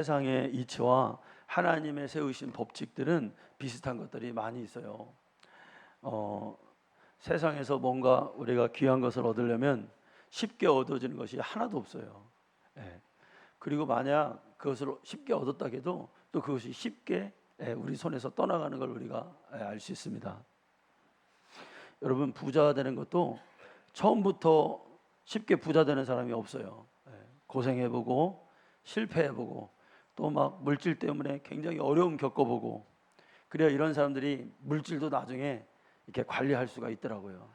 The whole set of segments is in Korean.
세상의 이치와 하나님의 세우신 법칙들은 비슷한 것들이 많이 있어요. 세상에서 뭔가 우리가 귀한 것을 얻으려면 쉽게 얻어지는 것이 하나도 없어요. 예. 그리고 만약 그것을 쉽게 얻었다 해도 또 그것이 쉽게 우리 손에서 떠나가는 걸 우리가 알 수 있습니다. 여러분, 부자가 되는 것도 처음부터 쉽게 부자 되는 사람이 없어요. 고생해보고 실패해보고 또 막 물질 때문에 굉장히 어려움 겪어보고 그래야 이런 사람들이 물질도 나중에 이렇게 관리할 수가 있더라고요.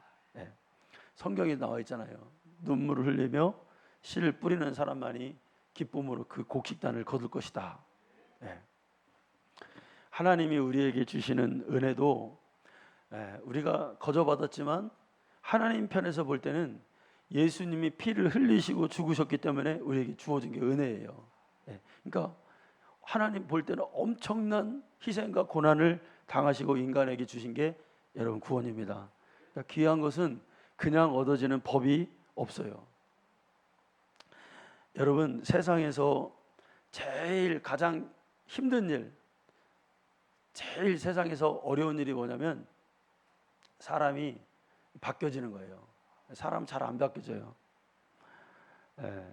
성경에 나와 있잖아요. 눈물을 흘리며 씨를 뿌리는 사람만이 기쁨으로 그 곡식단을 거둘 것이다. 하나님이 우리에게 주시는 은혜도 우리가 거저받았지만 하나님 편에서 볼 때는 예수님이 피를 흘리시고 죽으셨기 때문에 우리에게 주어진 게 은혜예요. 그러니까 하나님 볼 때는 엄청난 희생과 고난을 당하시고 인간에게 주신 게 여러분 구원입니다. 그러니까 귀한 것은 그냥 얻어지는 법이 없어요. 여러분, 세상에서 제일 가장 힘든 일, 제일 세상에서 어려운 일이 뭐냐면 사람이 바뀌어지는 거예요. 사람 잘 안 바뀌어져요.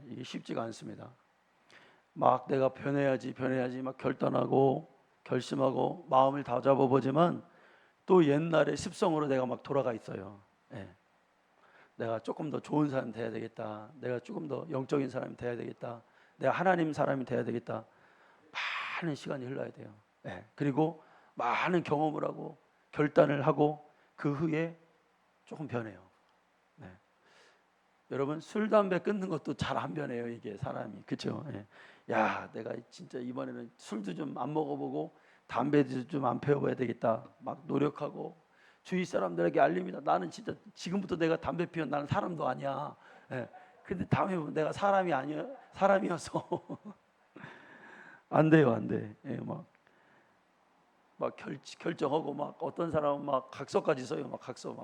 이게 쉽지가 않습니다. 막 내가 변해야지 막 결단하고 결심하고 마음을 다잡아 보지만 또 옛날의 습성으로 내가 막 돌아가 있어요. 내가 조금 더 좋은 사람 돼야 되겠다. 내가 조금 더 영적인 사람이 돼야 되겠다. 내가 하나님 사람이 돼야 되겠다. 많은 시간이 흘러야 돼요. 그리고 많은 경험을 하고 결단을 하고 그 후에 조금 변해요. 여러분, 술 담배 끊는 것도 잘 안 변해요. 이게 사람이, 그렇죠? 야, 내가 진짜 이번에는 술도 좀 안 먹어보고 담배도 좀 안 피워봐야 되겠다. 막 노력하고 주위 사람들에게 알립니다. 나는 진짜 지금부터 내가 담배 피우면 나는 사람도 아니야. 근데 다음에 보면 내가 사람이어서 안 돼요, 안 돼. 막 결정하고 막 어떤 사람은 막 각서까지 써요. 막 각서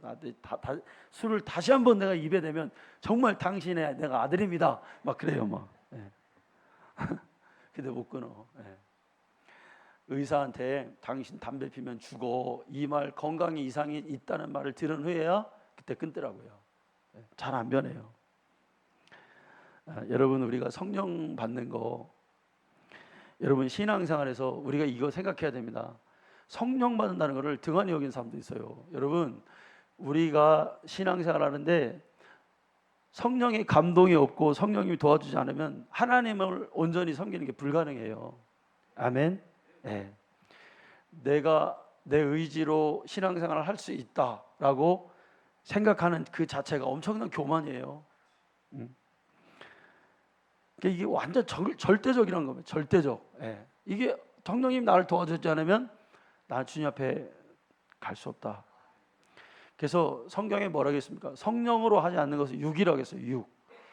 나한테 술을 다시 한번 내가 입에 대면 정말 당신의 내가 아들입니다. 막 그래요, 막. 근데 못 끊어. 의사한테 당신 담배 피면 죽어 이 말 건강에 이상이 있다는 말을 들은 후에야 그때 끊더라고요. 잘 안 변해요. 여러분, 우리가 성령 받는 거, 여러분 신앙생활에서 우리가 이거 생각해야 됩니다. 성령 받는다는 것을 등한히 여긴 사람도 있어요. 여러분, 우리가 신앙생활 하는데 성령의 감동이 없고 성령님이 도와주지 않으면 하나님을 온전히 섬기는 게 불가능해요. 아멘. 내가 내 의지로 신앙생활을 할 수 있다라고 생각하는 그 자체가 엄청난 교만이에요. 이게 완전 절대적이라는 겁니다. 절대적. 이게 성령님 나를 도와주지 않으면 나 주님 앞에 갈 수 없다. 그래서 성경에 뭐라고 했습니까? 성령으로 하지 않는 것은 육이라고 했어요. 육.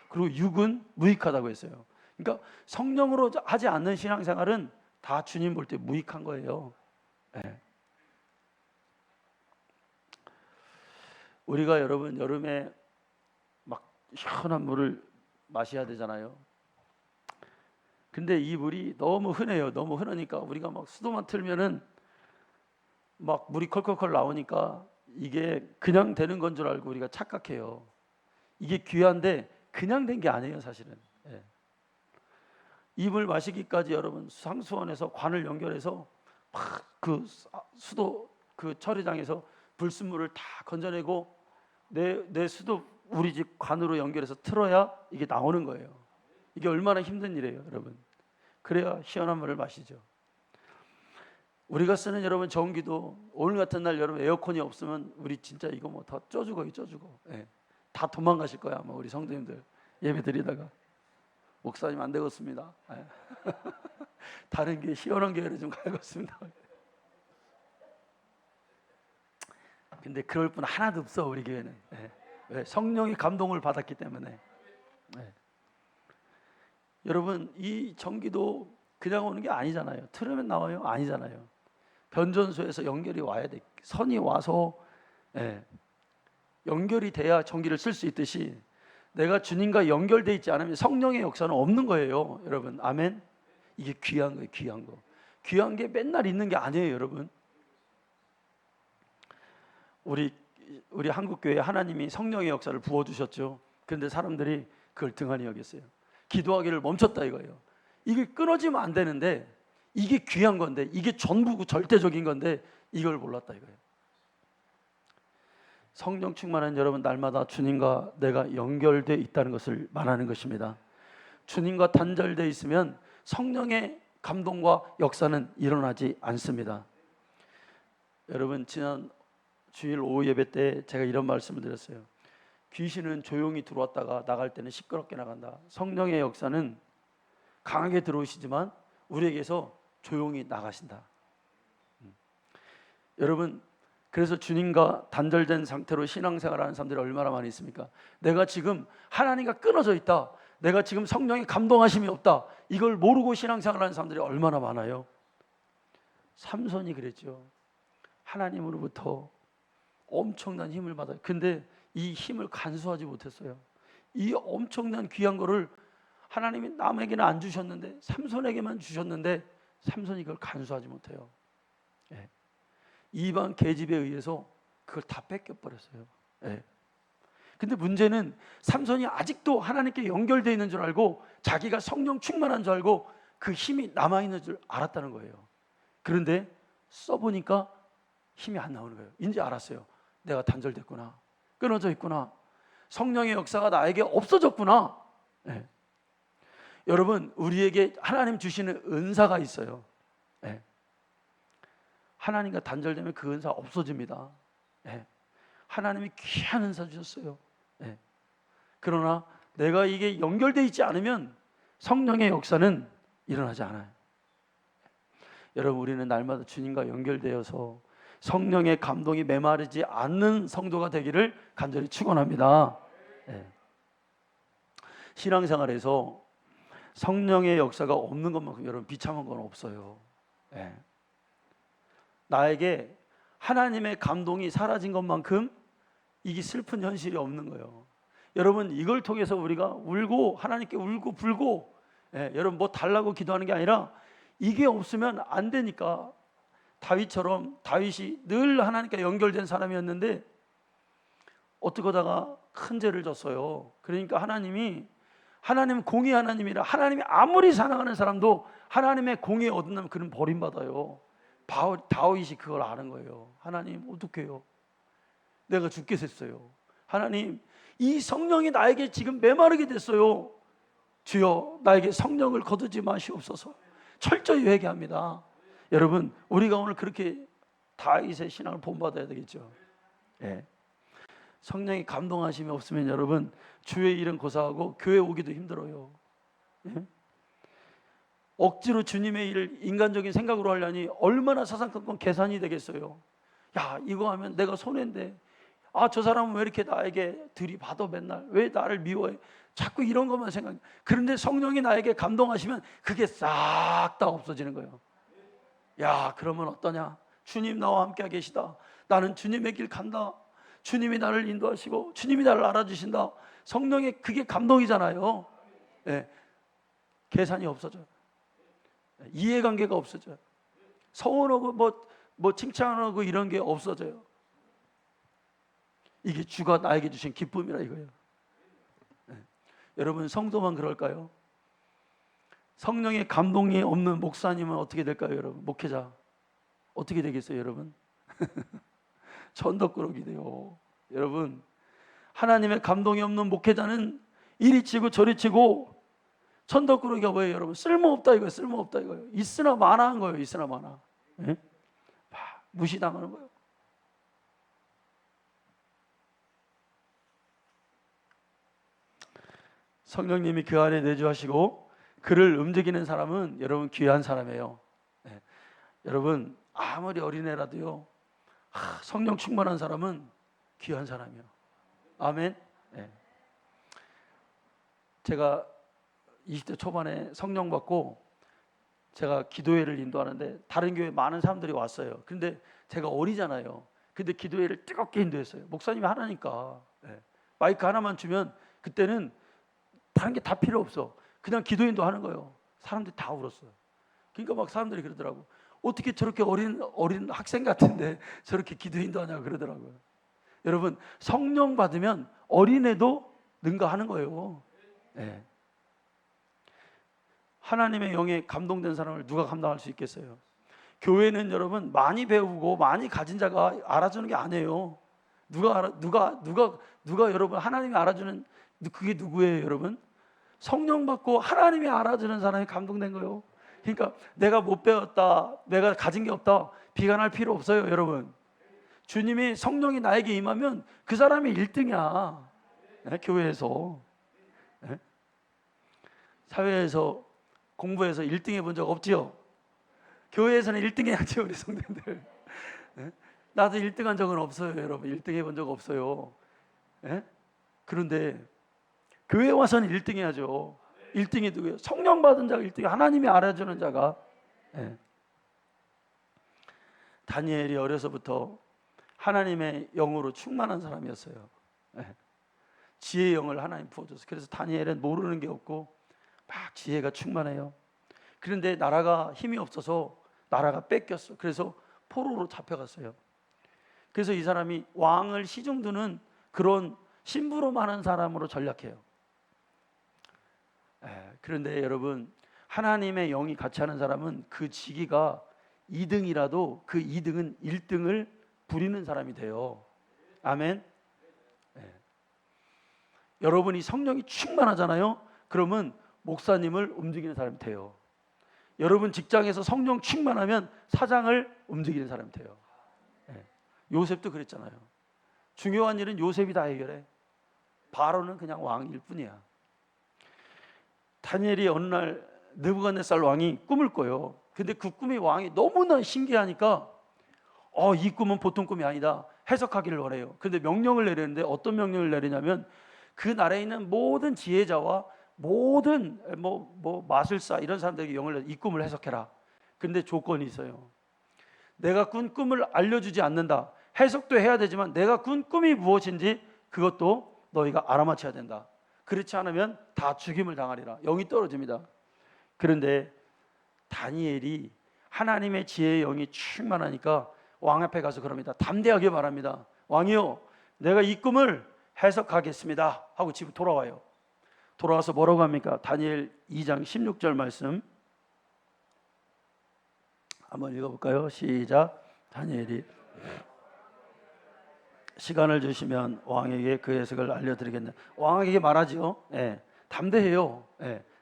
그리고 육은 무익하다고 했어요. 그러니까 성령으로 하지 않는 신앙생활은 다 주님 볼 때 무익한 거예요. 우리가 여러분 여름에 막 시원한 물을 마셔야 되잖아요. 근데 이 물이 너무 흔해요. 너무 흔하니까 우리가 막 수도만 틀면은 막 물이 컬컬컬 나오니까 이게 그냥 되는 건 줄 알고 우리가 착각해요. 이게 귀한데 그냥 된 게 아니에요, 사실은. 이 물 마시기까지 여러분 상수원에서 관을 연결해서 막 그 수도 그 처리장에서 불순물을 다 건져내고 내 수도 우리 집 관으로 연결해서 틀어야 이게 나오는 거예요. 이게 얼마나 힘든 일이에요, 여러분. 그래야 시원한 물을 마시죠. 우리가 쓰는 여러분 전기도 오늘 같은 날 여러분 에어컨이 없으면 우리 진짜 이거 뭐 다 쪄 죽어요. 다 도망가실 거야 아마 우리 성도님들 예배 드리다가 목사님 안 되겠습니다. 다른 게 시원한 교회로 좀 가야겠습니다. 근데 그럴 분 하나도 없어 우리 교회는. 왜? 성령의 감동을 받았기 때문에. 여러분, 이 전기도 그냥 오는 게 아니잖아요. 틀으면 나와요? 아니잖아요. 변전소에서 연결이 와야 돼. 선이 와서 연결이 돼야 전기를 쓸 수 있듯이 내가 주님과 연결돼 있지 않으면 성령의 역사는 없는 거예요, 여러분. 아멘. 이게 귀한 거예요. 귀한 거. 귀한 게 맨날 있는 게 아니에요, 여러분. 우리 한국 교회에 하나님이 성령의 역사를 부어 주셨죠. 그런데 사람들이 그걸 등한히 여겼어요. 기도하기를 멈췄다 이거예요. 이게 끊어지면 안 되는데, 이게 귀한 건데, 이게 전부고 절대적인 건데 이걸 몰랐다 이거예요. 성령 충만한 여러분, 날마다 주님과 내가 연결돼 있다는 것을 말하는 것입니다. 주님과 단절돼 있으면 성령의 감동과 역사는 일어나지 않습니다. 여러분, 지난 주일 오후 예배 때 제가 이런 말씀을 드렸어요. 귀신은 조용히 들어왔다가 나갈 때는 시끄럽게 나간다. 성령의 역사는 강하게 들어오시지만 우리에게서 조용히 나가신다. 여러분, 그래서 주님과 단절된 상태로 신앙생활하는 사람들이 얼마나 많이 있습니까? 내가 지금 하나님과 끊어져 있다, 내가 지금 성령의 감동하심이 없다, 이걸 모르고 신앙생활하는 사람들이 얼마나 많아요. 삼손이 그랬죠. 하나님으로부터 엄청난 힘을 받아요. 근데 이 힘을 간수하지 못했어요. 이 엄청난 귀한 거를 하나님이 남에게는 안 주셨는데, 삼손에게만 주셨는데 삼손이 그걸 간수하지 못해요. 예. 이방 계집에 의해서 그걸 다 뺏겨버렸어요. 예. 근데 문제는 삼손이 아직도 하나님께 연결되어 있는 줄 알고, 자기가 성령 충만한 줄 알고 그 힘이 남아있는 줄 알았다는 거예요. 그런데 써보니까 힘이 안 나오는 거예요. 이제 알았어요. 내가 단절됐구나, 끊어져 있구나, 성령의 역사가 나에게 없어졌구나. 예. 여러분, 우리에게 하나님 주시는 은사가 있어요. 예. 하나님과 단절되면 그 은사 없어집니다. 예. 하나님이 귀한 은사 주셨어요. 예. 그러나 내가 이게 연결되어 있지 않으면 성령의 역사는 일어나지 않아요. 여러분, 우리는 날마다 주님과 연결되어서 성령의 감동이 메마르지 않는 성도가 되기를 간절히 축원합니다. 예. 신앙생활에서 성령의 역사가 없는 것만큼 여러분 비참한 건 없어요. 예. 나에게 하나님의 감동이 사라진 것만큼 이게 슬픈 현실이 없는 거예요. 여러분, 이걸 통해서 우리가 울고 하나님께 울고 불고, 예, 여러분 뭐 달라고 기도하는 게 아니라 이게 없으면 안 되니까. 다윗처럼, 다윗이 늘 하나님께 연결된 사람이었는데 어떻게 하다가 큰 죄를 졌어요. 그러니까 하나님은 공의 하나님이라, 하나님이 아무리 사랑하는 사람도 하나님의 공의에 어긋나면 그는 버림받아요. 다윗이 그걸 아는 거예요. 하나님, 어떡해요? 내가 죽게 됐어요. 하나님, 이 성령이 나에게 지금 메마르게 됐어요. 주여, 나에게 성령을 거두지 마시옵소서. 철저히 회개합니다. 여러분, 우리가 오늘 그렇게 다윗의 신앙을 본받아야 되겠죠. 예. 성령이 감동하심이 없으면 여러분, 주의 일은 고사하고 교회 오기도 힘들어요. 예? 억지로 주님의 일을 인간적인 생각으로 하려니 얼마나 사상건건 계산이 되겠어요. 야, 이거 하면 내가 손해인데, 아, 저 사람은 왜 이렇게 나에게 들이받아, 맨날 왜 나를 미워해, 자꾸 이런 것만 생각해. 그런데 성령이 나에게 감동하시면 그게 싹 다 없어지는 거예요. 야, 그러면 어떠냐? 주님 나와 함께 계시다. 나는 주님의 길 간다. 주님이 나를 인도하시고 주님이 나를 알아주신다. 성령의 그게 감동이잖아요. 예. 계산이 없어져요. 이해관계가 없어져요. 서운하고 뭐 칭찬하고 이런 게 없어져요. 이게 주가 나에게 주신 기쁨이라 이거예요. 예. 여러분, 성도만 그럴까요? 성령의 감동이 없는 목사님은 어떻게 될까요, 여러분? 목회자 어떻게 되겠어요, 여러분? 천덕꾸러기 돼요. 여러분, 하나님의 감동이 없는 목회자는 이리 치고 저리 치고, 천덕꾸러기가 뭐예요, 여러분? 쓸모없다 이거예요. 쓸모없다 이거예요. 있으나 마나한 거예요. 있으나 마나. 예? 무시당하는 거예요. 성령님이 그 안에 내주하시고 그를 움직이는 사람은 여러분 귀한 사람이에요. 네. 여러분, 아무리 어린애라도요, 성령 충만한 사람은 귀한 사람이에요. 아멘. 네. 제가 20대 초반에 성령 받고 제가 기도회를 인도하는데 다른 교회 많은 사람들이 왔어요. 근데 제가 어리잖아요. 근데 기도회를 뜨겁게 인도했어요. 목사님이 하나니까. 네. 마이크 하나만 주면 그때는 다른 게 다 필요 없어. 그냥 기도 인도하는 거예요. 사람들이 다 울었어요. 그러니까 막 사람들이 그러더라고. 어떻게 저렇게 어린 학생 같은데 저렇게 기도 인도하냐고 그러더라고요. 여러분, 성령 받으면 어린애도 능가하는 거예요. 네. 하나님의 영에 감동된 사람을 누가 감당할 수 있겠어요? 교회는 여러분 많이 배우고 많이 가진 자가 알아주는 게 아니에요. 누가 여러분 하나님이 알아주는 그게 누구예요, 여러분? 성령 받고 하나님이 알아주는 사람이 감동된 거예요. 그러니까 내가 못 배웠다, 내가 가진 게 없다 비관할 필요 없어요, 여러분. 주님이 성령이 나에게 임하면 그 사람이 1등이야. 네, 교회에서. 네? 사회에서 공부해서 1등 해본 적 없지요? 교회에서는 1등 해야죠, 우리 성도들. 네? 나도 1등 한 적은 없어요, 여러분. 1등 해본 적 없어요. 네? 그런데 교회 와서는 1등 해야죠. 1등이 누구예요? 성령 받은 자가 1등이 하나님이 알아주는 자가. 네. 다니엘이 어려서부터 하나님의 영으로 충만한 사람이었어요. 네. 지혜의 영을 하나님 부어줘서. 그래서 다니엘은 모르는 게 없고 막 지혜가 충만해요. 그런데 나라가 힘이 없어서 나라가 뺏겼어. 그래서 포로로 잡혀갔어요. 그래서 이 사람이 왕을 시중두는 그런 심부름하는 사람으로 전락해요. 그런데 여러분, 하나님의 영이 같이 하는 사람은 그 직위가 2등이라도 그 2등은 1등을 부리는 사람이 돼요. 아멘. 여러분이 성령이 충만하잖아요. 그러면 목사님을 움직이는 사람이 돼요. 여러분 직장에서 성령 충만하면 사장을 움직이는 사람이 돼요. 요셉도 그랬잖아요. 중요한 일은 요셉이 다 해결해. 바로는 그냥 왕일 뿐이야. 다니엘이 어느 날 느부갓네살 왕이 꿈을 꿔요. 근데 그 꿈이 왕이 너무나 신기하니까 이 꿈은 보통 꿈이 아니다, 해석하기를 원해요. 근데 명령을 내리는데 어떤 명령을 내리냐면 그 나라에 있는 모든 지혜자와 모든 마술사 이런 사람들에게 이 꿈을 해석해라. 근데 조건이 있어요. 내가 꾼 꿈을 알려주지 않는다. 해석도 해야 되지만 내가 꾼 꿈이 무엇인지 그것도 너희가 알아맞혀야 된다. 그렇지 않으면 다 죽임을 당하리라. 영이 떨어집니다. 그런데 다니엘이 하나님의 지혜의 영이 충만하니까 왕 앞에 가서 그럽니다. 담대하게 말합니다. 왕이요, 내가 이 꿈을 해석하겠습니다 하고 집에 돌아와요. 돌아와서 뭐라고 합니까? 다니엘 2장 16절 말씀 한번 읽어볼까요? 시작. 다니엘이 시간을 주시면 왕에게 그 해석을 알려드리겠네. 왕에게 말하지요. 담대해요.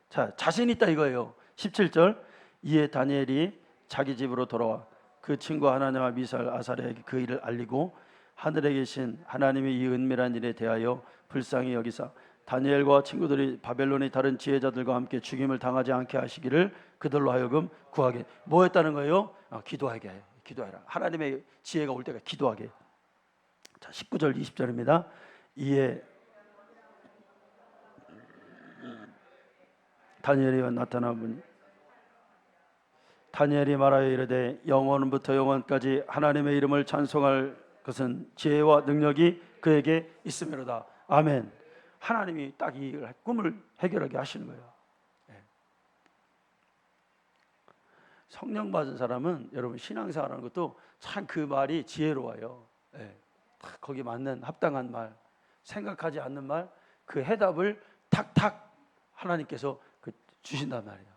자, 자신 있다 이거예요. 17절. 이에 다니엘이 자기 집으로 돌아와 그 친구 하나냐와 미사엘 아사랴에게 그 일을 알리고 하늘에 계신 하나님의 이 은밀한 일에 대하여 불쌍히 여기사 다니엘과 친구들이 바벨론의 다른 지혜자들과 함께 죽임을 당하지 않게 하시기를 그들로 하여금 구하게. 뭐 했다는 거예요? 기도하게 해. 기도해라. 하나님의 지혜가 올 때가 기도하게. 자, 19절 20절입니다. 이에 다니엘이 나타나 보니 다니엘이 말하여 이르되 영원부터 영원까지 하나님의 이름을 찬송할 것은 지혜와 능력이 그에게 있음이로다. 아멘. 하나님이 딱 이 꿈을 해결하게 하시는 거예요. 성령 받은 사람은 여러분 신앙생활하는 것도 참 그 말이 지혜로워요. 거기 맞는 합당한 말, 생각하지 않는 말, 그 해답을 탁탁 하나님께서 주신단 말이에요.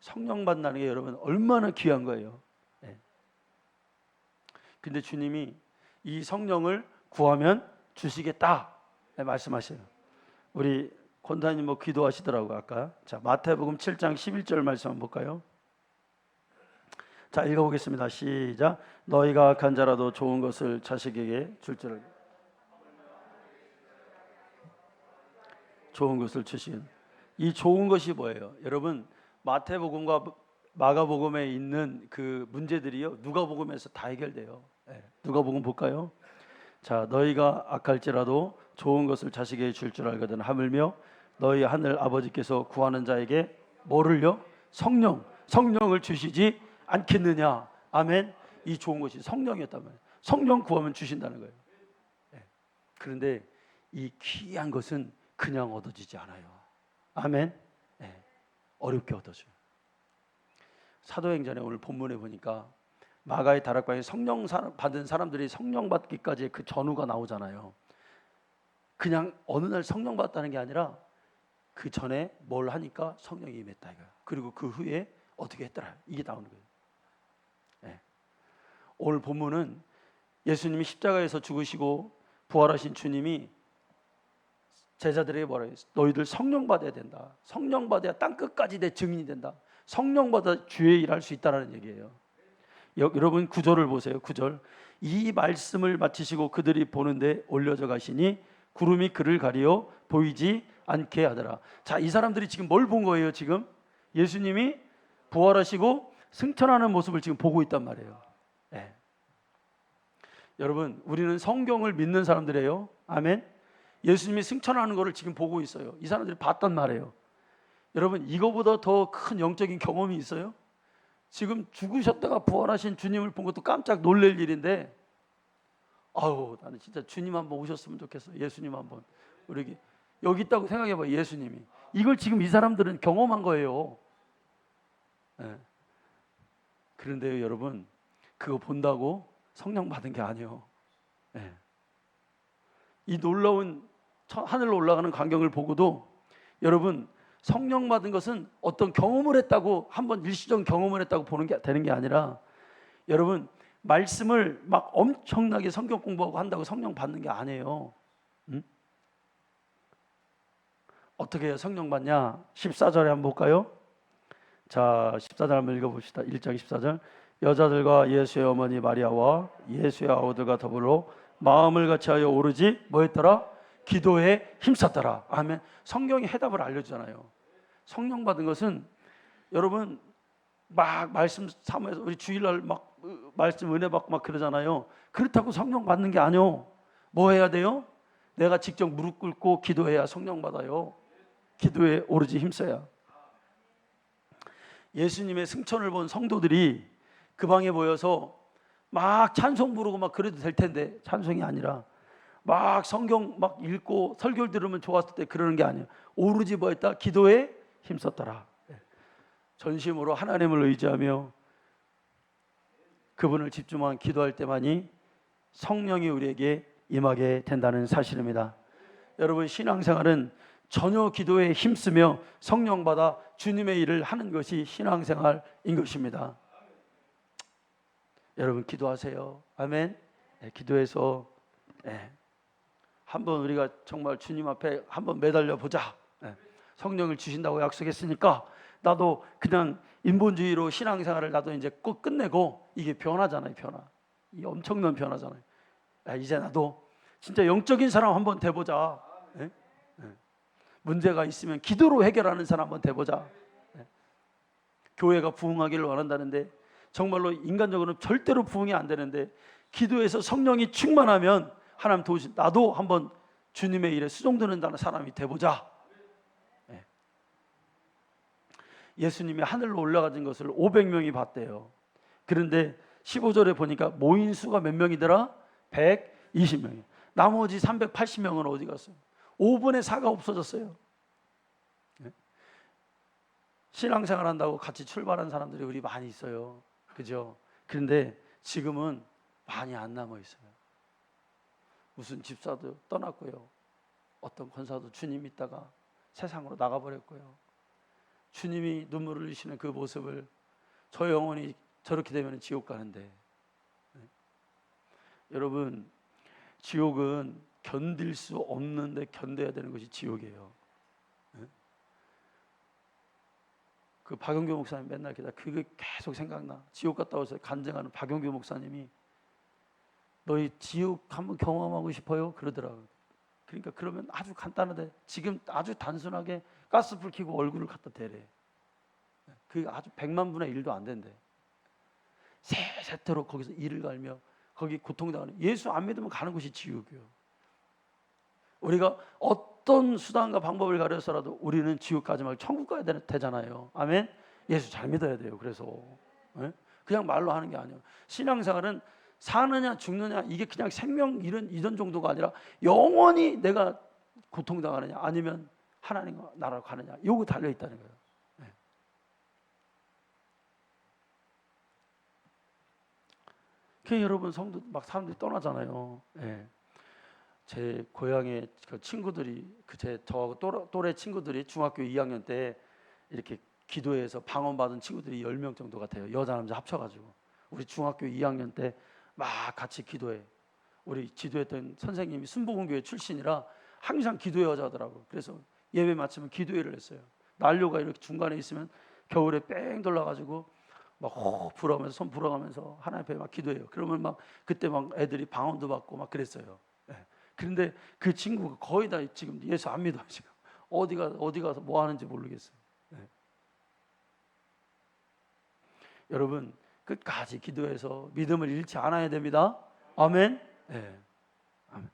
성령 받는다는 게 여러분 얼마나 귀한 거예요. 근데 주님이 이 성령을 구하면 주시겠다 말씀하셔요. 우리 권사님 기도하시더라고 아까. 자, 마태복음 7장 11절 말씀 한번 볼까요? 자, 읽어보겠습니다. 시작. 너희가 악한 자라도 좋은 것을 자식에게 줄 줄 알고 좋은 것을 주신. 이 좋은 것이 뭐예요? 여러분 마태복음과 마가복음에 있는 그 문제들이요 누가복음에서 다 해결돼요. 누가복음 볼까요? 자, 너희가 악할지라도 좋은 것을 자식에게 줄 줄 알거든 하물며 너희 하늘 아버지께서 구하는 자에게 뭐를요? 성령을 주시지 않겠느냐. 아멘. 이 좋은 것이 성령이었단 말이에요. 성령 구하면 주신다는 거예요. 그런데 이 귀한 것은 그냥 얻어지지 않아요. 아멘. 어렵게 얻어져요. 사도행전에 오늘 본문에 보니까 마가의 다락방에 성령 받은 사람들이 성령 받기까지의 그 전후가 나오잖아요. 그냥 어느 날 성령 받았다는 게 아니라 그 전에 뭘 하니까 성령이 임했다 이거야. 그리고 그 후에 어떻게 했더라 이게 나오는 거예요. 네. 오늘 본문은 예수님이 십자가에서 죽으시고 부활하신 주님이 제자들에게 뭐라 했어요? 너희들 성령 받아야 된다. 성령 받아야 땅 끝까지 내 증인이 된다. 성령 받아 주의 일할 수 있다라는 얘기예요. 여러분 9절을 보세요. 9절. 이 말씀을 마치시고 그들이 보는데 올려져 가시니 구름이 그를 가리어 보이지 않게 하더라. 자, 이 사람들이 지금 뭘 본 거예요? 지금 예수님이 부활하시고 승천하는 모습을 지금 보고 있단 말이에요. 네. 여러분, 우리는 성경을 믿는 사람들이에요. 아멘. 예수님이 승천하는 것을 지금 보고 있어요. 이 사람들이 봤단 말이에요. 여러분, 이거보다 더 큰 영적인 경험이 있어요? 지금 죽으셨다가 부활하신 주님을 본 것도 깜짝 놀랄 일인데, 아우, 나는 진짜 주님 한번 오셨으면 좋겠어. 예수님 한번 우리 여기 있다고 생각해봐. 예수님이 이걸 지금 이 사람들은 경험한 거예요. 네. 그런데요, 여러분, 그거 본다고 성령 받은 게 아니에요. 네. 이 놀라운 하늘로 올라가는 광경을 보고도 여러분 성령 받은 것은 어떤 경험을 했다고 한번 일시적 경험을 했다고 보는 게 되는 게 아니라 여러분 말씀을 막 엄청나게 성경 공부하고 한다고 성령 받는 게 아니에요. 응? 어떻게 해요? 성령 받냐? 14절에 한번 볼까요? 자, 14절 한번 읽어봅시다. 1장 14절. 여자들과 예수의 어머니 마리아와 예수의 아우들과 더불어 마음을 같이하여 오르지 뭐 했더라? 기도에 힘썼더라. 아멘. 성경이 해답을 알려주잖아요. 성령 받은 것은 여러분 막 말씀 사모해서 우리 주일날 막 말씀 은혜 받고 막 그러잖아요. 그렇다고 성령 받는 게 아니요. 뭐 해야 돼요? 내가 직접 무릎 꿇고 기도해야 성령 받아요. 기도에 오르지 힘써야. 예수님의 승천을 본 성도들이 그 방에 모여서 막 찬송 부르고 막 그래도 될 텐데 찬송이 아니라 막 성경 막 읽고 설교를 들으면 좋았을 때 그러는 게 아니에요. 오로지 뭐 했다? 기도에 힘썼더라. 전심으로 하나님을 의지하며 그분을 집중한 기도할 때만이 성령이 우리에게 임하게 된다는 사실입니다. 여러분 신앙생활은 전혀 기도에 힘쓰며 성령 받아 주님의 일을 하는 것이 신앙생활인 것입니다. 여러분 기도하세요. 아멘. 네, 기도해서 한번 우리가 정말 주님 앞에 한번 매달려 보자. 성령을 주신다고 약속했으니까 나도 그냥 인본주의로 신앙생활을 나도 이제 꼭 끝내고 이게 변화잖아요. 변화. 이 엄청난 변화잖아요. 이제 나도 진짜 영적인 사람 한번 돼보자. 문제가 있으면 기도로 해결하는 사람 한번 돼보자. 교회가 부흥하기를 원한다는데 정말로 인간적으로는 절대로 부흥이 안 되는데 기도해서 성령이 충만하면 하나님 도우신 나도 한번 주님의 일에 수종드는 사람이 돼보자. 예수님이 하늘로 올라가신 것을 500명이 봤대요. 그런데 15절에 보니까 모인 수가 몇 명이더라? 120명이. 나머지 380명은 어디 갔어요? 5분의 4가 없어졌어요. 신앙생활 한다고 같이 출발한 사람들이 우리 많이 있어요. 그죠? 그런데 지금은 많이 안 남아 있어요. 무슨 집사도 떠났고요. 어떤 권사도 주님 있다가 세상으로 나가버렸고요. 주님이 눈물을 흘리시는 그 모습을 저 영혼이 저렇게 되면 지옥 가는데 여러분 지옥은 견딜 수 없는데 견뎌야 되는 것이 지옥이에요. 그 박용규 목사님 맨날 그게 계속 생각나. 지옥 갔다 와서 간증하는 박용규 목사님이 너희 지옥 한번 경험하고 싶어요? 그러더라고요. 그러니까 그러면 아주 간단하대. 지금 아주 단순하게 가스불 켜고 얼굴을 갖다 대래. 그 아주 100만 분의 1도 안 된대. 세세토록 거기서 이를 갈며 거기 고통당하는 예수 안 믿으면 가는 곳이 지옥이에요. 우리가 어떤 수단과 방법을 가려서라도 우리는 지옥 가지 말고 천국 가야 되잖아요. 아멘. 예수 잘 믿어야 돼요. 그래서 그냥 말로 하는 게 아니에요. 신앙생활은 사느냐 죽느냐 이게 그냥 생명 이런 정도가 아니라 영원히 내가 고통당하느냐 아니면 하나님과 나라로 가느냐 요거 달려 있다는 거예요. 그 여러분 성도 막 사람들이 떠나잖아요. 예. 제 고향의 그 친구들이 저하고 또래 친구들이 중학교 2학년 때 이렇게 기도해서 방언받은 친구들이 10명 정도 같아요. 여자 남자 합쳐가지고 우리 중학교 2학년 때 막 같이 기도해. 우리 지도했던 선생님이 순복음교회 출신이라 항상 기도회 하자더라고. 그래서 예배 마치면 기도회를 했어요. 난로가 이렇게 중간에 있으면 겨울에 뺑 돌아가지고 막 호흡 불어가면서 손 불어가면서 하나님 앞에 막 기도해요. 그러면 막 그때 막 애들이 방언도 받고 막 그랬어요. 예. 그런데 그 친구가 거의 다 지금 예수 안 믿어. 지금 어디 가서 뭐 하는지 모르겠어요. 예. 여러분 끝까지 기도해서 믿음을 잃지 않아야 됩니다. 아멘. 예. 아멘.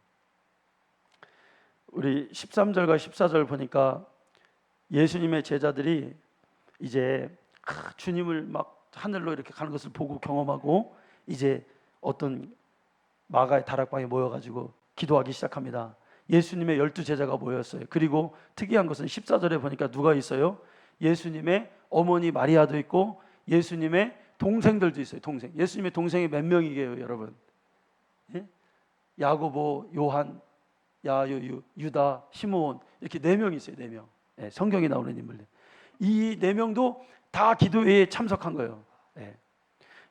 우리 13절과 14절 보니까 예수님의 제자들이 이제 주님을 막 하늘로 이렇게 가는 것을 보고 경험하고 이제 어떤 마가의 다락방에 모여가지고 기도하기 시작합니다. 예수님의 12제자가 모였어요. 그리고 특이한 것은 14절에 보니까 누가 있어요? 예수님의 어머니 마리아도 있고 예수님의 동생들도 있어요. 동생. 예수님의 동생이 몇 명이게요, 여러분? 예? 야고보, 요한, 야유, 유다, 시므온 이렇게 4명이 있어요. 4명. 예, 성경에 나오는 인물들. 이 4명도 다 기도회에 참석한 거예요. 예.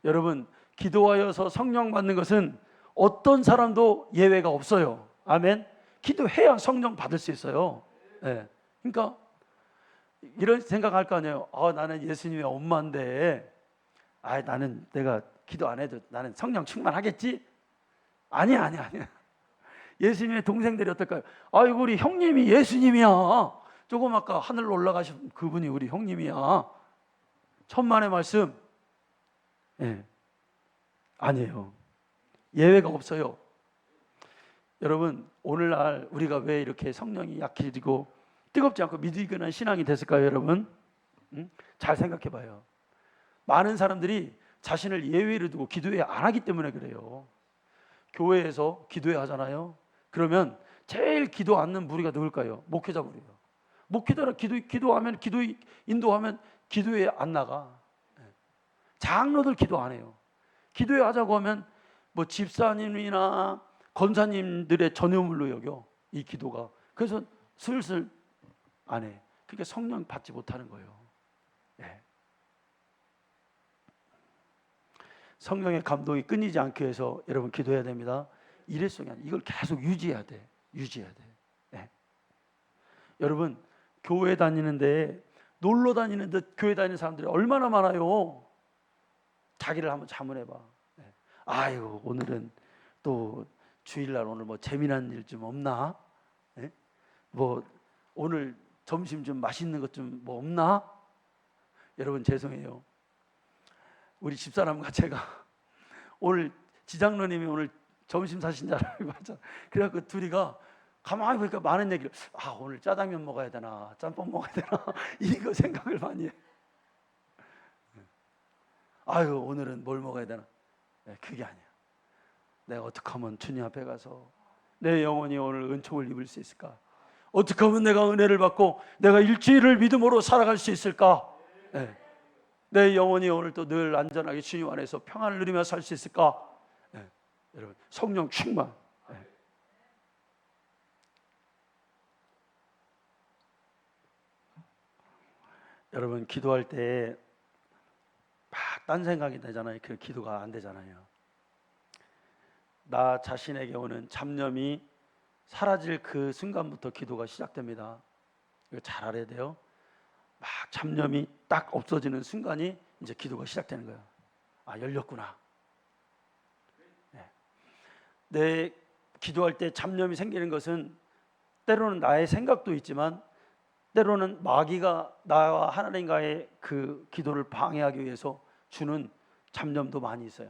여러분 기도하여서 성령 받는 것은 어떤 사람도 예외가 없어요. 아멘. 기도해야 성령 받을 수 있어요. 예. 그러니까 이런 생각할 거 아니에요. 나는 예수님의 엄마인데 나는 내가 기도 안 해도 나는 성령 충만하겠지? 아니야. 예수님의 동생들이 어떨까요? 아이고 우리 형님이 예수님이야. 조금 아까 하늘로 올라가신 그분이 우리 형님이야. 천만의 말씀. 예. 아니에요. 예외가 없어요. 여러분 오늘날 우리가 왜 이렇게 성령이 약해지고 뜨겁지 않고 미지근한 신앙이 됐을까요, 여러분? 잘 생각해 봐요. 많은 사람들이 자신을 예외로 두고 기도회 안 하기 때문에 그래요. 교회에서 기도회 하잖아요. 그러면 제일 기도 않는 무리가 누굴까요? 목회자 무리예요. 목회자라 기도하면 인도하면 기도회 안 나가. 장로들 기도 안 해요. 기도회 하자고 하면 뭐 집사님이나 권사님들의 전유물로 여겨 이 기도가. 그래서 슬슬 안 해. 그러니까 성령 받지 못하는 거예요. 예. 성령의 감동이 끊이지 않기 위해서 여러분 기도해야 됩니다. 일회성이 아니라 이걸 계속 유지해야 돼. 예. 여러분 교회 다니는데 놀러 다니는데 교회 다니는 사람들이 얼마나 많아요. 자기를 한번 자문해봐. 예. 아유 오늘은 또 주일날 오늘 뭐 재미난 일 좀 없나? 예? 뭐 오늘 점심 좀 맛있는 것 좀 뭐 없나? 여러분 죄송해요. 우리 집사람과 제가 오늘 지장로님이 오늘 점심 사신 줄 알고 하잖아. 그래갖고 둘이가 가만히 보니까 많은 얘기를 오늘 짜장면 먹어야 되나 짬뽕 먹어야 되나 이거 생각을 많이 해. 아유 오늘은 뭘 먹어야 되나. 그게 아니야. 내가 어떻게 하면 주님 앞에 가서 내 영혼이 오늘 은총을 입을 수 있을까? 어떻게 하면 내가 은혜를 받고 내가 일주일을 믿음으로 살아갈 수 있을까? 네. 내 영혼이 오늘 또 늘 안전하게 주님 안에서 평안을 누리며 살 수 있을까? 네. 여러분 성령 충만. 네. 여러분 기도할 때 막 딴 생각이 나잖아요. 그 기도가 안 되잖아요. 나 자신에게 오는 잡념이 사라질 그 순간부터 기도가 시작됩니다. 이거 잘 알아야 돼요. 막 잡념이 딱 없어지는 순간이 이제 기도가 시작되는 거예요. 열렸구나. 네. 내 기도할 때 잡념이 생기는 것은 때로는 나의 생각도 있지만 때로는 마귀가 나와 하나님과의 그 기도를 방해하기 위해서 주는 잡념도 많이 있어요.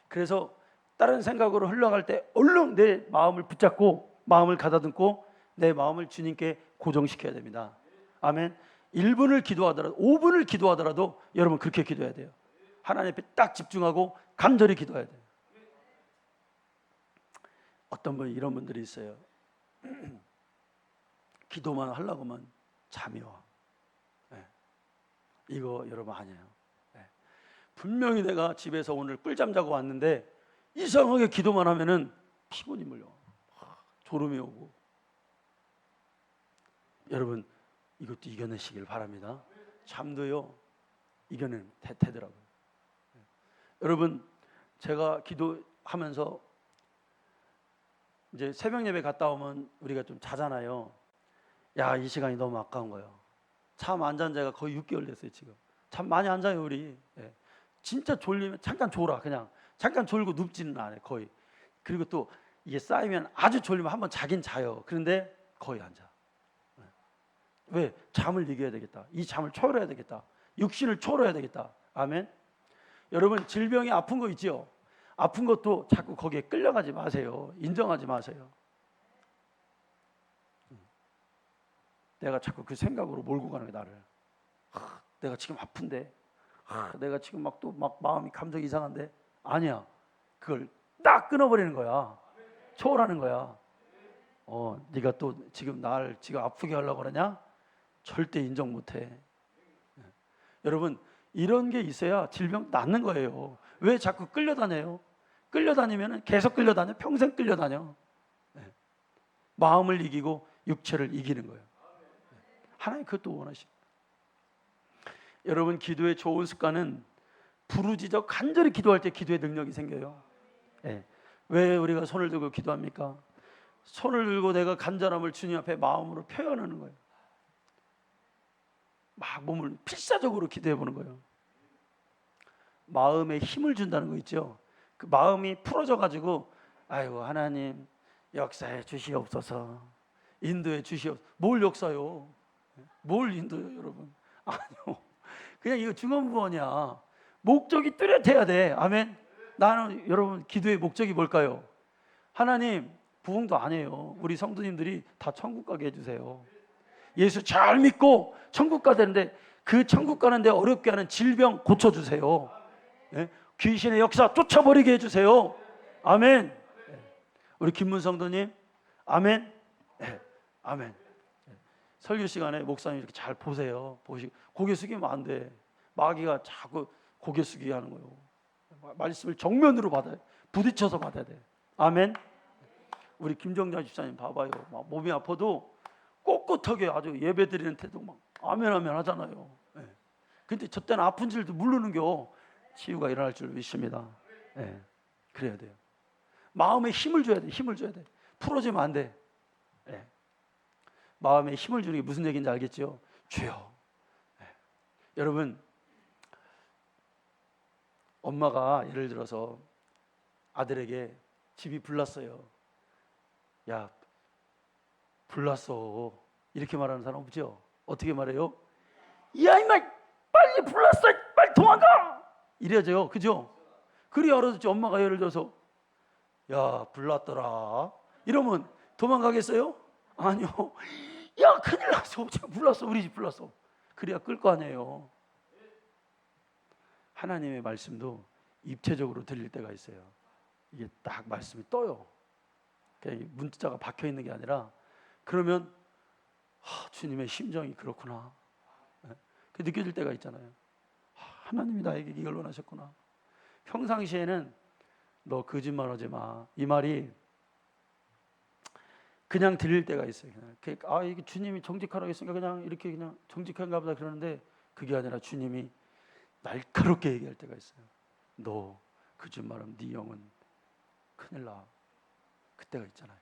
그래서 다른 생각으로 흘러갈 때 얼른 내 마음을 붙잡고 마음을 가다듬고 내 마음을 주님께 고정시켜야 됩니다. 아멘. 1분을 기도하더라도 5분을 기도하더라도 여러분 그렇게 기도해야 돼요. 하나님 앞에 딱 집중하고 간절히 기도해야 돼요. 어떤 분 이런 분들이 있어요. 기도만 하려고만 잠이 와. 이거 여러분 아니에요. 분명히 내가 집에서 오늘 꿀잠 자고 왔는데 이상하게 기도만 하면은 피곤이 물려, 졸음이 오고. 여러분 이것도 이겨내시길 바랍니다. 잠도요 이겨내는 태도라고요. 여러분 제가 기도하면서 이제 새벽 예배 갔다 오면 우리가 좀 자잖아요. 야, 이 시간이 너무 아까운 거예요. 잠 안 잔 지가 거의 6개월 됐어요. 지금 잠 많이 안 자요 우리. 진짜 졸리면 잠깐 졸아. 그냥 잠깐 졸고 눕지는 않아요 거의. 그리고 또 이게 쌓이면 아주 졸리면 한번 자긴 자요. 그런데 거의 안 자. 왜? 잠을 이겨야 되겠다. 이 잠을 초월해야 되겠다. 육신을 초월해야 되겠다. 아멘. 여러분 질병이 아픈 거 있죠? 아픈 것도 자꾸 거기에 끌려가지 마세요. 인정하지 마세요. 내가 자꾸 그 생각으로 몰고 가는 거야 나를. 내가 지금 아픈데, 내가 지금 막 마음이 감정이 이상한데. 아니야. 그걸 딱 끊어버리는 거야. 초월하는 거야. 네가 또 지금 날 지금 아프게 하려고 그러냐? 절대 인정 못해. 여러분 이런 게 있어야 질병 낫는 거예요. 왜 자꾸 끌려다녀요? 끌려다니면 계속 끌려다녀. 평생 끌려다녀. 마음을 이기고 육체를 이기는 거예요. 하나님 그것도 원하시고. 여러분 기도의 좋은 습관은 부르짖어 간절히 기도할 때 기도의 능력이 생겨요. 왜 우리가 손을 들고 기도합니까? 손을 들고 내가 간절함을 주님 앞에 마음으로 표현하는 거예요. 막 몸을 필사적으로 기도해 보는 거예요. 마음에 힘을 준다는 거 있죠. 그 마음이 풀어져 가지고 아이고 하나님 역사해 주시옵소서, 인도해 주시옵소서. 뭘 역사요? 뭘 인도요 여러분? 아니요, 그냥 이거 중언부언이야. 목적이 뚜렷해야 돼. 아멘. 나는 여러분 기도의 목적이 뭘까요? 하나님 부흥도 안 해요. 우리 성도님들이 다 천국 가게 해주세요. 예수 잘 믿고 천국 가야 되는데 그 천국 가는데 어렵게 하는 질병 고쳐주세요. 귀신의 역사 쫓아버리게 해주세요. 아멘. 우리 김문 성도님 아멘. 아멘. 설교 시간에 목사님 이렇게 잘 보세요. 보시고 고개 숙이면 안 돼. 마귀가 자꾸 고개 숙이게 하는 거예요. 말씀을 정면으로 받아요. 부딪혀서 받아야 돼. 아멘. 우리 김정자 집사님 봐봐요. 막 몸이 아파도 꼿꼿하게 아주 예배 드리는 태도 막 아멘 아멘 하잖아요. 근데 저 때는 아픈 줄도 모르는겨 치유가 일어날 줄 믿습니다. 그래야 돼요. 마음에 힘을 줘야 돼. 힘을 줘야 돼. 풀어지면 안 돼. 마음에 힘을 주는 게 무슨 얘기인지 알겠죠? 주여. 여러분 엄마가 예를 들어서 아들에게 집이 불났어요. 야 불났어 이렇게 말하는 사람 없죠? 어떻게 말해요? 야 임마 빨리 불났어 빨리 도망가 이래야죠. 그죠? 그리 알아듣지. 엄마가 예를 들어서 야 불났더라 이러면 도망가겠어요? 아니요. 야 큰일 났어 지금 불났어 우리 집 불났어. 그래야 끌 거 아니에요. 하나님의 말씀도 입체적으로 들릴 때가 있어요. 이게 딱 말씀이 떠요. 그냥 문자가 박혀 있는 게 아니라 그러면 주님의 심정이 그렇구나. 그 느껴질 때가 있잖아요. 하나님이 나에게 이걸 원하셨구나. 평상시에는 너 거짓말하지 마 이 말이 그냥 들릴 때가 있어요. 그냥 이게 주님이 정직하라고 했으니까 그냥 이렇게 그냥 정직한가 보다 그러는데 그게 아니라 주님이 날카롭게 얘기할 때가 있어요. 너 거짓말하면 네 영은 큰일 나. 그때가 있잖아요.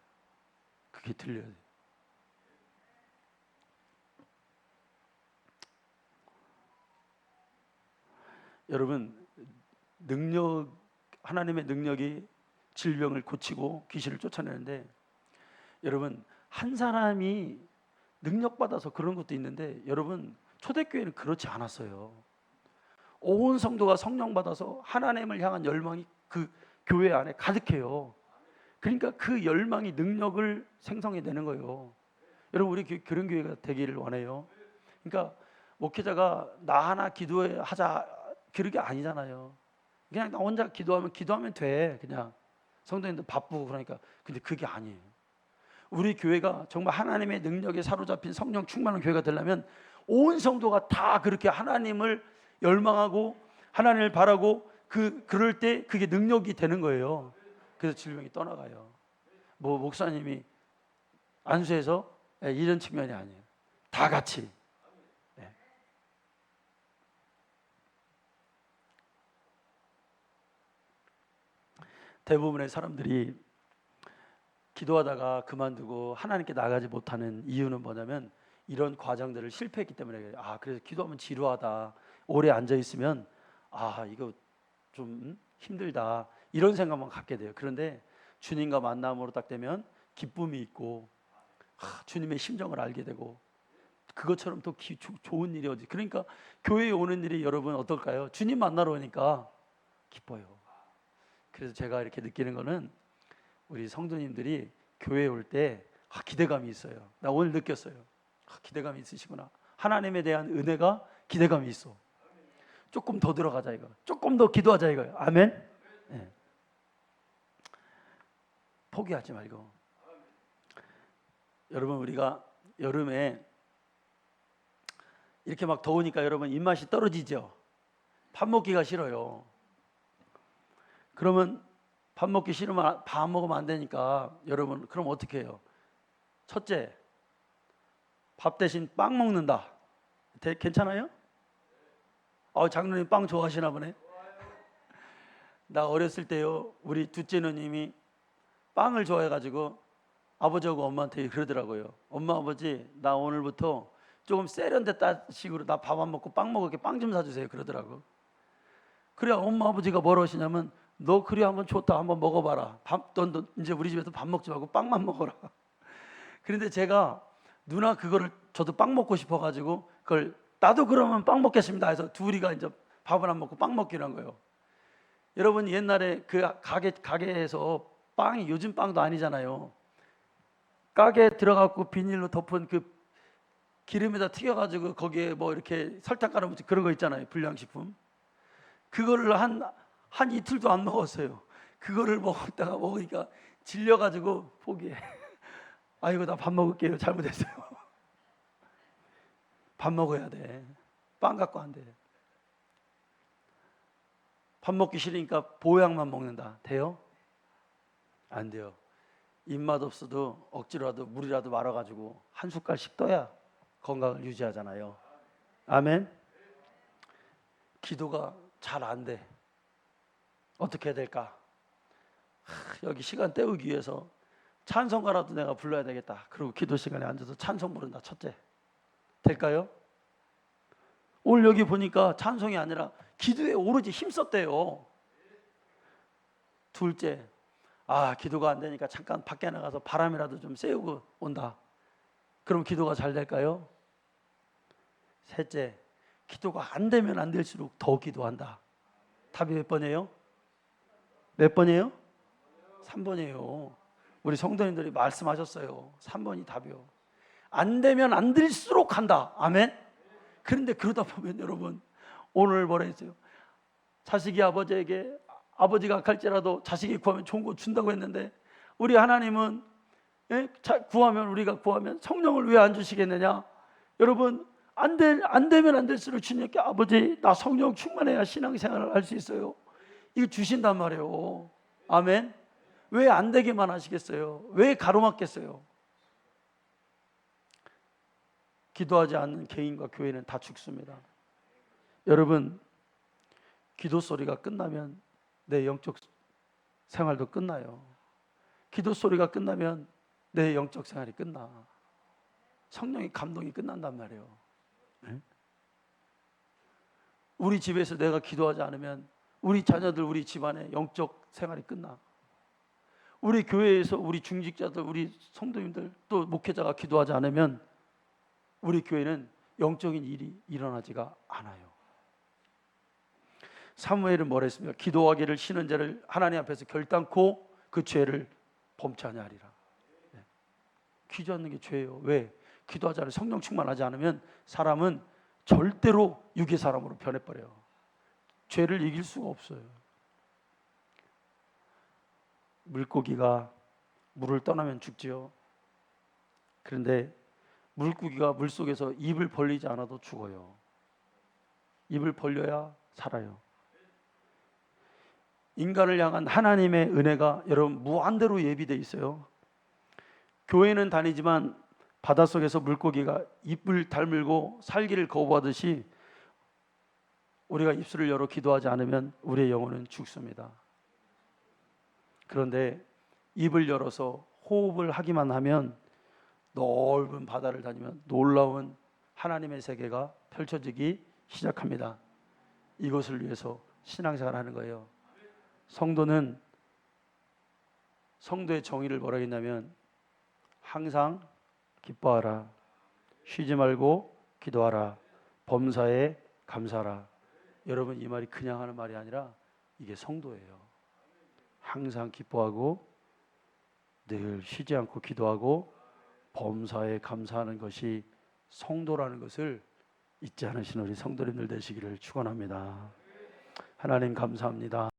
그게 들려야 돼요. 여러분 하나님의 능력이 질병을 고치고 귀신을 쫓아내는데 여러분 한 사람이 능력받아서 그런 것도 있는데 여러분 초대교회는 그렇지 않았어요. 온 성도가 성령 받아서 하나님을 향한 열망이 그 교회 안에 가득해요. 그러니까 그 열망이 능력을 생성해내는 거예요. 여러분 우리 그런 교회가 되기를 원해요. 그러니까 목회자가 나 하나 기도하자 그런 게 아니잖아요. 그냥 나 혼자 기도하면 돼. 그냥 성도님들 바쁘고 그러니까. 근데 그게 아니에요. 우리 교회가 정말 하나님의 능력에 사로잡힌 성령 충만한 교회가 되려면 온 성도가 다 그렇게 하나님을 열망하고 하나님을 바라고 그럴 때 그게 능력이 되는 거예요. 그래서 질병이 떠나가요. 뭐 목사님이 안수해서 이런 측면이 아니에요. 다 같이. 대부분의 사람들이 기도하다가 그만두고 하나님께 나가지 못하는 이유는 뭐냐면 이런 과정들을 실패했기 때문에 그래요. 그래서 기도하면 지루하다. 오래 앉아 있으면 이거 좀 힘들다. 이런 생각만 갖게 돼요. 그런데 주님과 만남으로 딱 되면 기쁨이 있고 주님의 심정을 알게 되고 그것처럼 또 좋은 일이 어디. 그러니까 교회에 오는 일이 여러분 어떨까요? 주님 만나러 오니까 기뻐요. 그래서 제가 이렇게 느끼는 거는 우리 성도님들이 교회에 올 때 기대감이 있어요. 나 오늘 느꼈어요. 기대감이 있으시구나. 하나님에 대한 은혜가 기대감이 있어. 조금 더 들어가자 이거. 조금 더 기도하자 이거예요. 아멘. 네. 포기하지 말고. 여러분 우리가 여름에 이렇게 막 더우니까 여러분 입맛이 떨어지죠. 밥 먹기가 싫어요. 그러면 밥 먹기 싫으면 밥 먹으면 안 되니까 여러분 그럼 어떻게 해요? 첫째, 밥 대신 빵 먹는다. 괜찮아요? 장로님 빵 좋아하시나 보네. 나 어렸을 때요 우리 둘째 누님이 빵을 좋아해가지고 아버지하고 엄마한테 그러더라고요. 엄마 아버지 나 오늘부터 조금 세련됐다 식으로 나 밥 안 먹고 빵 먹을게. 빵 좀 사주세요 그러더라고. 그래야 엄마 아버지가 뭐라 하시냐면 너 그래 한번 좋다 한번 먹어봐라. 넌 이제 우리 집에서 밥 먹지 말고 빵만 먹어라. 그런데 제가 누나 그거를 저도 빵 먹고 싶어가지고 그걸 나도 그러면 빵 먹겠습니다 해서 둘이가 이제 밥을 안 먹고 빵 먹기로 한 거예요. 여러분 옛날에 그 가게에서 빵이 요즘 빵도 아니잖아요. 가게에 들어가고 비닐로 덮은 그 기름에다 튀겨가지고 거기에 뭐 이렇게 설탕 깔아붙이 그런 거 있잖아요. 불량식품. 그거를 한 이틀도 안 먹었어요. 그거를 먹으니까 질려가지고 포기해. 이거 나 밥 먹을게요. 잘못했어요. 밥 먹어야 돼. 빵 갖고 안 돼. 밥 먹기 싫으니까 보약만 먹는다. 돼요? 안 돼요. 입맛 없어도 억지로라도 물이라도 말아가지고 한 숟갈씩 떠야 건강을 유지하잖아요. 아멘. 기도가 잘 안 돼. 어떻게 해야 될까? 여기 시간 때우기 위해서 찬송가라도 내가 불러야 되겠다. 그리고 기도 시간에 앉아서 찬송 부른다. 첫째. 될까요? 오늘 여기 보니까 찬송이 아니라 기도에 오로지 힘썼대요. 둘째. 기도가 안 되니까 잠깐 밖에 나가서 바람이라도 좀 쐬우고 온다. 그럼 기도가 잘 될까요? 셋째. 기도가 안 되면 안 될수록 더 기도한다. 답이 몇 번이에요? 몇 번이에요? 3번이에요. 우리 성도님들이 말씀하셨어요. 3번이 답이요. 안 되면 안 될수록 한다. 아멘. 그런데 그러다 보면 여러분 오늘 뭐라 했어요? 자식이 아버지에게 아버지가 갈지라도 자식이 구하면 좋은 거 준다고 했는데 우리 하나님은 구하면 우리가 구하면 성령을 왜 안 주시겠느냐? 여러분 안 되면 안 될수록 주님께 아버지 나 성령 충만해야 신앙생활을 할 수 있어요. 이거 주신단 말이에요. 아멘. 왜 안 되게만 하시겠어요? 왜 가로막겠어요? 기도하지 않는 개인과 교회는 다 죽습니다. 여러분 기도 소리가 끝나면 내 영적 생활도 끝나요. 기도 소리가 끝나면 내 영적 생활이 끝나. 성령의 감동이 끝난단 말이에요. 우리 집에서 내가 기도하지 않으면 우리 자녀들, 우리 집안의 영적 생활이 끝나. 우리 교회에서 우리 중직자들, 우리 성도님들 또 목회자가 기도하지 않으면 우리 교회는 영적인 일이 일어나지가 않아요. 사무엘은 뭐라 했습니까? 기도하기를 쉬는 자를 하나님 앞에서 결단코 그 죄를 범치 아니하리라. 기도하는 게 죄예요. 왜? 기도하지 않으면 성령 충만하지 않으면 사람은 절대로 육의 사람으로 변해버려요. 죄를 이길 수가 없어요. 물고기가 물을 떠나면 죽지요. 그런데 물고기가 물속에서 입을 벌리지 않아도 죽어요. 입을 벌려야 살아요. 인간을 향한 하나님의 은혜가 여러분 무한대로 예비되어 있어요. 교회는 다니지만 바닷속에서 물고기가 입을 다물고 살기를 거부하듯이 우리가 입술을 열어 기도하지 않으면 우리의 영혼은 죽습니다. 그런데 입을 열어서 호흡을 하기만 하면 넓은 바다를 다니면 놀라운 하나님의 세계가 펼쳐지기 시작합니다. 이것을 위해서 신앙생활을 하는 거예요. 성도는 성도의 정의를 뭐라고 했냐면 항상 기뻐하라, 쉬지 말고 기도하라, 범사에 감사하라. 여러분, 이 말이 그냥 하는 말이 아니라 이게 성도예요. 항상 기뻐하고 늘 쉬지 않고 기도하고 범사에 감사하는 것이 성도라는 것을 잊지 않으시는 우리 성도님들 되시기를 축원합니다. 하나님 감사합니다.